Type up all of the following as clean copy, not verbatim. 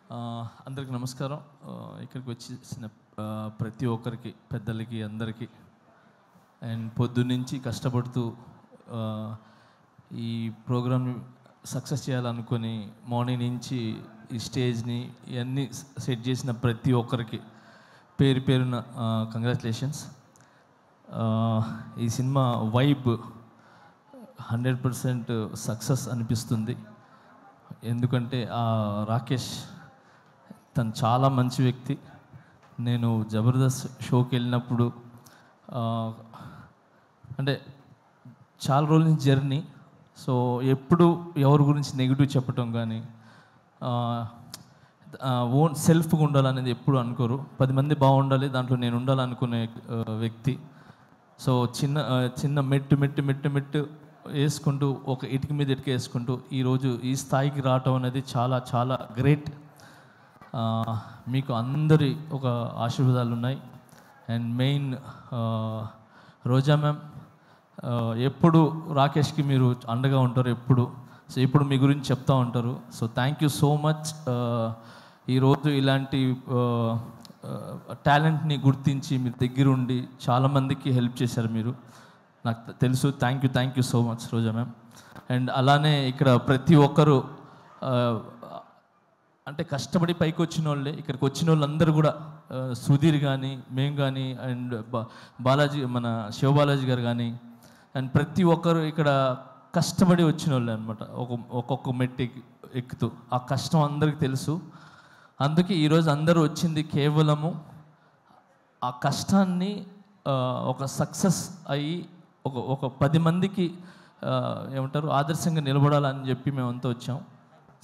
అందరికి నమస్కారం. ఇక్కడికి వచ్చేసిన ప్రతి ఒక్కరికి, పెద్దలకి, అందరికీ అండ్ పొద్దున్నుంచి కష్టపడుతూ ఈ ప్రోగ్రామ్ సక్సెస్ చేయాలనుకొని మార్నింగ్ నుంచి ఈ స్టేజ్ని ఇవన్నీ సెట్ చేసిన ప్రతి ఒక్కరికి పేరు పేరున కంగ్రాచులేషన్స్. ఈ సినిమా వైబ్ 100% సక్సెస్ అనిపిస్తుంది. ఎందుకంటే రాకేష్ తను చాలా మంచి వ్యక్తి. నేను జబర్దస్త్ షోకి వెళ్ళినప్పుడు అంటే చాలా రోజుల నుంచి జర్నీ, సో ఎప్పుడు ఎవరి గురించి నెగిటివ్ చెప్పటం కానీ ఓన్ సెల్ఫ్గా ఉండాలనేది ఎప్పుడు అనుకోరు. 10 మంది బాగుండాలి, దాంట్లో నేను ఉండాలనుకునే వ్యక్తి. సో చిన్న మెట్టు వేసుకుంటూ ఒక ఇటుక మీద ఇటుక వేసుకుంటూ ఈరోజు ఈ స్థాయికి రావటం అనేది చాలా చాలా గ్రేట్. మీకు అందరి ఒక ఆశీర్వాదాలు ఉన్నాయి. అండ్ మెయిన్ రోజా మ్యామ్, ఎప్పుడు రాకేష్కి మీరు అండగా ఉంటారు ఎప్పుడు. సో ఇప్పుడు మీ గురించి చెప్తూ ఉంటారు. So thank you so much. ఈరోజు ఇలాంటి టాలెంట్ని గుర్తించి మీరు దగ్గరుండి చాలామందికి హెల్ప్ చేశారు మీరు, నాకు తెలుసు. Thank you so much Roja ma'am. And అలానే ఇక్కడ ప్రతి ఒక్కరు అంటే కష్టపడి పైకి వచ్చిన వాళ్ళే. ఇక్కడికి వచ్చిన వాళ్ళందరూ కూడా సుధీర్ కానీ, మేము కానీ, అండ్ బాలాజీ, మన శివబాలాజీ గారు కానీ, అండ్ ప్రతి ఒక్కరు ఇక్కడ కష్టపడి వచ్చిన వాళ్ళే అనమాట. ఒక్కొక్క మెట్టు ఎక్కుతూ ఆ కష్టం అందరికీ తెలుసు. అందుకే ఈరోజు అందరూ వచ్చింది కేవలము ఆ కష్టాన్ని ఒక సక్సెస్ అయ్యి ఒక 10 మందికి ఏమంటారు ఆదర్శంగా నిలబడాలని చెప్పి మేమంతా వచ్చాం.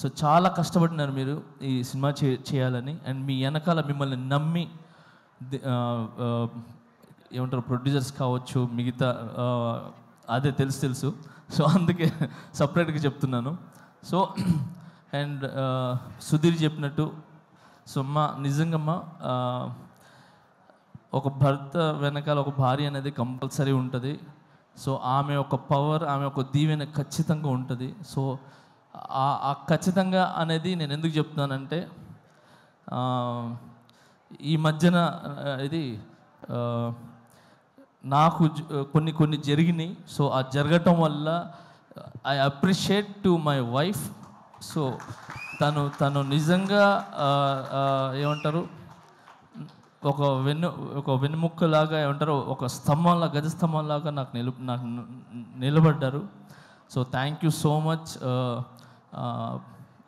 సో చాలా కష్టపడినారు మీరు ఈ సినిమా చేయాలని. అండ్ మీ వెనకాల మిమ్మల్ని నమ్మి ఏమంటారు ప్రొడ్యూసర్స్ కావచ్చు, మిగతా అదే తెలుసు. సో అందుకే సపరేట్గా చెప్తున్నాను. సో అండ్ సుధీర్ చెప్పినట్టు, సో నిజంగా ఒక భర్త వెనకాల ఒక భార్య అనేది కంపల్సరీ ఉంటుంది. సో ఆమె ఒక పవర్, ఆమె ఒక దీవెన ఖచ్చితంగా ఉంటుంది. సో ఆ ఖచ్చితంగా అనేది నేను ఎందుకు చెప్తున్నానంటే, ఈ మధ్యన ఇది నాకు కొన్ని జరిగినాయి. సో ఆ జరగటం వల్ల I appreciate to my wife. So తను నిజంగా ఏమంటారు ఒక వెన్నుముక్కలాగా, ఏమంటారు ఒక స్తంభంలా, గజ స్తంభంలాగా నాకు నిలబడ్డారు. So thank you so much.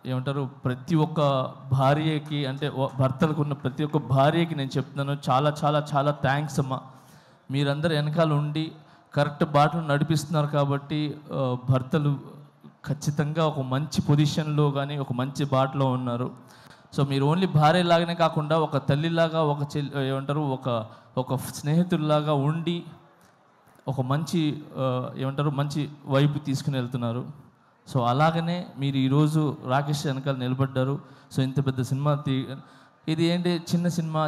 ఏమంటారు ప్రతి ఒక్క భార్యకి, అంటే భర్తలకు ఉన్న ప్రతి ఒక్క భార్యకి నేను చెప్తున్నాను, చాలా చాలా చాలా థ్యాంక్స్ అమ్మా. మీరందరూ వెనకాల ఉండి కరెక్ట్ బాటలు నడిపిస్తున్నారు కాబట్టి భర్తలు ఖచ్చితంగా ఒక మంచి పొజిషన్లో కానీ ఒక మంచి బాటలో ఉన్నారు. సో మీరు ఓన్లీ భార్యలాగానే కాకుండా ఒక తల్లిలాగా, ఏమంటారు ఒక స్నేహితుల్లాగా ఉండి ఒక మంచి ఏమంటారు మంచి వైపు తీసుకుని వెళ్తున్నారు. సో అలాగనే మీరు ఈరోజు రాకేష్ వెనకాల నిలబడ్డారు. సో ఇంత పెద్ద సినిమా ఇది ఏంటి చిన్న సినిమా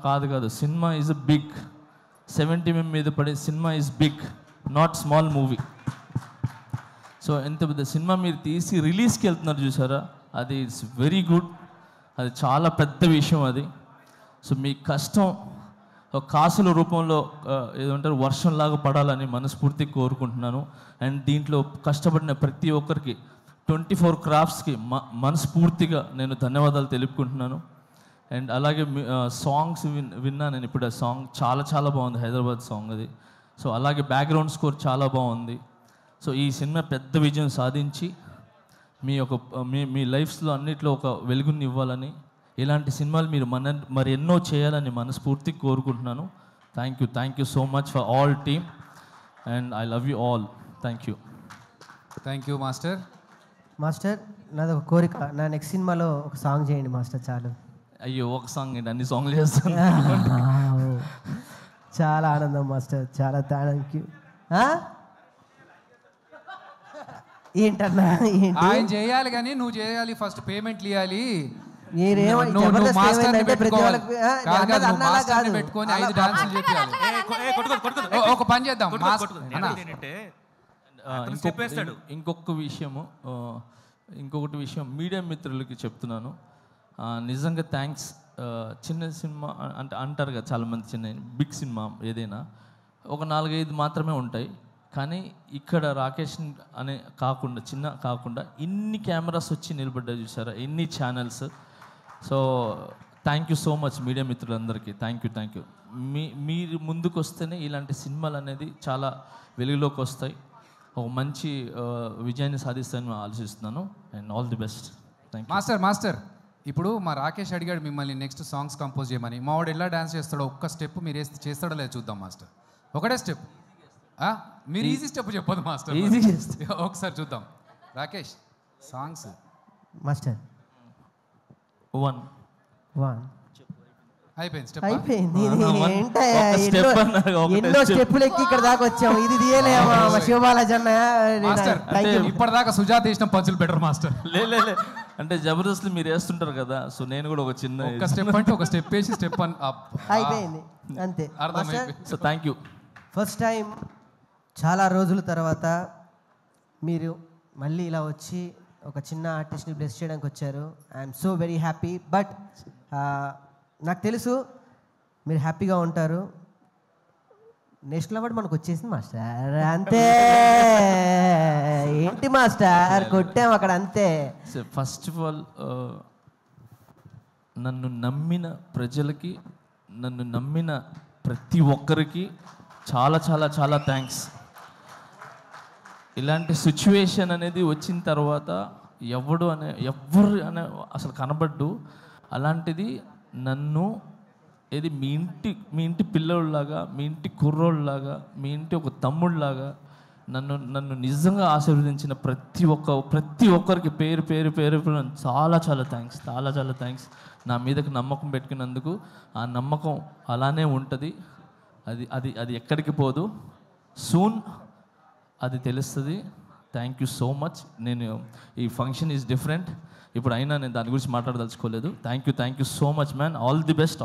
కాదు. Cinema is a big. 70 mm మీద పడే cinema is big, not small movie. So ఎంత పెద్ద సినిమా మీరు తీసి రిలీజ్కి వెళ్తున్నారు చూసారా, అది ఇట్స్ వెరీ గుడ్. అది చాలా పెద్ద విషయం అది. సో మీ కష్టం కాసుల రూపంలో ఏదంటారు వర్షంలాగా పడాలని మనస్ఫూర్తిగా కోరుకుంటున్నాను. అండ్ దీంట్లో కష్టపడిన ప్రతి ఒక్కరికి 24 క్రాఫ్ట్స్కి మనస్ఫూర్తిగా నేను ధన్యవాదాలు తెలుపుకుంటున్నాను. అండ్ అలాగే సాంగ్స్ విన్నా నేను ఇప్పుడు. ఆ సాంగ్ చాలా చాలా బాగుంది, హైదరాబాద్ సాంగ్ అది. సో అలాగే బ్యాక్గ్రౌండ్ స్కోర్ చాలా బాగుంది. సో ఈ సినిమా పెద్ద విజయం సాధించి మీ లైఫ్స్లో అన్నిట్లో ఒక వెలుగుని ఇవ్వాలని, ఇలాంటి సినిమాలు మీరు మరి ఎన్నో చేయాలని మనస్ఫూర్తిగా కోరుకుంటున్నాను. Thank you so much for all team and I love you all. Thank you master. నాది ఒక కోరిక, నా నెక్స్ట్ సినిమాలో ఒక సాంగ్ చేయండి మాస్టర్. చాలు. అయ్యో ఒక సాంగ్ ఏంటి, అన్ని సాంగ్లు చేస్తాను. చాలా ఆనందం మాస్టర్, చాలా థ్యాంక్ యూ. ఏంటన్నా ఆయన చేయాలి కానీ నువ్వు చేయాలి, ఫస్ట్ పేమెంట్లు ఇవ్వాలి. పెట్టుకొని 5 డాన్సులు చెప్పాలి. ఒక పని చేద్దాం. ఇంకొకటి విషయం మీడియా మిత్రులకి చెప్తున్నాను. నిజంగా థ్యాంక్స్. చిన్న సినిమా అంటే అంటారు కదా చాలామంది, చిన్న బిగ్ సినిమా ఏదైనా ఒక 4-5 మాత్రమే ఉంటాయి, కానీ ఇక్కడ రాకేష్ అనే కాకుండా చిన్న కాకుండా ఇన్ని కెమెరాస్ వచ్చి నిలబడ్డాయి చూసారా, ఎన్ని channels. So thank you so much media మిత్రులందరికీ. Thank you. మీరు ముందుకు వస్తేనే ఇలాంటి సినిమాలు అనేది చాలా వెలుగులోకి వస్తాయి, ఒక మంచి విజయాన్ని సాధిస్తానని ఆలోచిస్తున్నాను. And all the best. Thank you. Master ఇప్పుడు మా రాకేష్ అడిగాడు మిమ్మల్ని నెక్స్ట్ సాంగ్స్ కంపోజ్ చేయమని. మా వాడు ఎలా డాన్స్ చేస్తాడో ఒక్క స్టెప్ మీరు చేస్తాడో లేదు చూద్దాం మాస్టర్. ఒకటే స్టెప్, మీరు ఈజీ స్టెప్ చెప్పదు మాస్టర్, ఈజీ ఒకసారి చూద్దాం. రాకేష్ సాంగ్స్ మాస్టర్ 1 అయిపోయింది స్టెప్. అయిపోయింది. ఒక ఏంటో step అన్నారు, ఒకటే ఎన్నో step. స్టెప్పులు ఎక్కి ఇక్కడ దాకా వచ్చాము, ఇది తీయలేమా శివబాలాజీ మాస్టర్ ఇప్పటిదాకా సుజాత వేసిన పంచులు బెటర్ మాస్టర్. లే అంటే జబర్దస్త్ మీరు వేస్తుంటారు కదా, సో నేను కూడా ఒక చిన్న ఒక స్టెప్ అంటే ఒక స్టెప్ వేసి స్టెప్ అయిపోయింది అంతే. అర్థమైపోయింది. So thank you. First time చాలా రోజుల తర్వాత మీరు మళ్ళీ ఇలా వచ్చి ఒక చిన్న ఆర్టిస్ట్ని బ్లెస్ చేయడానికి వచ్చారు. I'm so very happy. But నాకు తెలుసు మీరు హ్యాపీగా ఉంటారు. నేషనల్ అవార్డు మనకు వచ్చేసింది మాస్టర్, అంతే. ఏంటి మాస్టర్ కొట్టాం అక్కడ, అంతే. ఫస్ట్ ఆఫ్ ఆల్ నన్ను నమ్మిన ప్రజలకి, నన్ను నమ్మిన ప్రతి ఒక్కరికి చాలా చాలా చాలా థ్యాంక్స్. ఇలాంటి సిచ్యువేషన్ అనేది వచ్చిన తర్వాత ఎవరు అనే అసలు కనబడ్డు. అలాంటిది నన్ను ఏది మీ ఇంటి పిల్లోళ్ళలాగా, మీ ఇంటి కుర్రోళ్ళలాగా, మీ ఇంటి ఒక తమ్ముళ్ళలాగా నన్ను నిజంగా ఆశీర్వదించిన ప్రతి ఒక్కరికి పేరు చాలా చాలా థ్యాంక్స్. నా మీదకి నమ్మకం పెట్టుకున్నందుకు. ఆ నమ్మకం అలానే ఉంటుంది, అది ఎక్కడికి పోదు. సూన్ అది తెలుస్తుంది. Thank you so much. నేను ఈ ఫంక్షన్ ఈజ్ డిఫరెంట్ ఇప్పుడు, అయినా నేను దాని గురించి మాట్లాడదలుచుకోలేదు. Thank you so much man. All the best.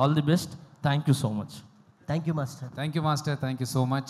Thank you so much. Thank you master. Thank you so much.